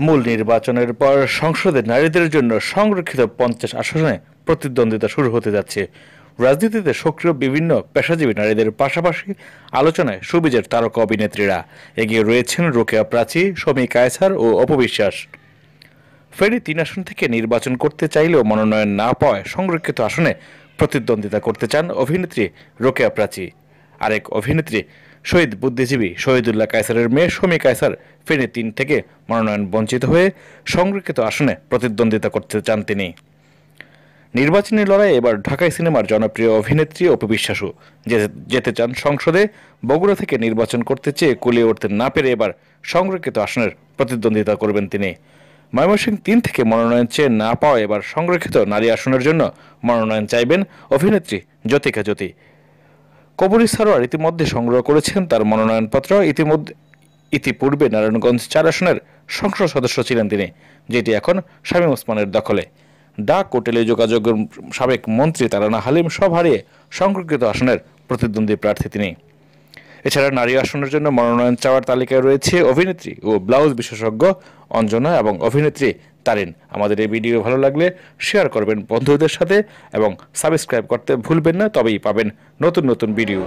মূল নির্বাচনের পর সংসদে নারীদের জন্য সংরক্ষিত 50 আসনে প্রতিদ্বন্দ্বিতা শুরু হতে যাচ্ছে। রাজনীতিতে সক্রিয় বিভিন্ন পেশাজীবী নারীদের পাশাপাশি আলোচনায় শোবিজের তারকা অভিনেত্রীরা এগিয়ে রয়েছেন রোকেয়া প্রাচী, শমী কায়সার ও অপবিশ্বাস। ফেনী 3 আসন থেকে নির্বাচন করতে চাইলেও মনোনয়ন না পাওয়ায় সংরক্ষিত আসনে প্রতিদ্বন্দ্বিতা করতে চান অভিনেত্রী রোকেয়া প্রাচী। আরেক অভিনেত্রী শহীদ বুদ্ধিজীবী শহীদুল্লাহ কায়সারের মেয়ে শমী কায়সার ফেনী 3 থেকে মনোনয়ন বঞ্চিত হয়ে সংরক্ষিত আসনে প্রতিদ্বন্দ্বিতা করতে চান তিনি। নির্বাচনী লড়াই এবার ঢাকাই সিনেমার জনপ্রিয় অভিনেত্রী অপবিশ্বাসও যেতে চান সংসদে। বগুড়া থেকে নির্বাচন করতে চেয়ে কুলিয়ে উঠতে না পেরে এবার সংরক্ষিত আসনের প্রতিদ্বন্দ্বিতা করবেন তিনি। ময়মনসিংহ 3 থেকে মনোনয়ন চেয়ে না পাওয়া এবার সংরক্ষিত নারী আসনের জন্য মনোনয়ন চাইবেন অভিনেত্রী জ্যোতিকা জ্যোতি। কবরী সারোয়ার ইতিমধ্যে সংগ্রহ করেছেন তার মনোনয়নপত্র। ইতিপূর্বে নারায়ণগঞ্জ 4 আসনের সংসদ সদস্য ছিলেন তিনি, যেটি এখন শামীম ওসমানের দখলে। ডাক ও টেলিযোগাযোগের সাবেক মন্ত্রী তারানা হালিম সব হারিয়ে সংরক্ষিত আসনের প্রতিদ্বন্দ্বী প্রার্থী তিনি। এছাড়া নারী আসনের জন্য মনোনয়ন চাওয়ার তালিকায় রয়েছে অভিনেত্রী ও ব্লাউজ বিশেষজ্ঞ অঞ্জনা এবং অভিনেত্রী তারিন। আমাদের এই ভিডিও ভালো লাগলে শেয়ার করবেন বন্ধুদের সাথে এবং সাবস্ক্রাইব করতে ভুলবেন না, তবেই পাবেন নতুন নতুন ভিডিও।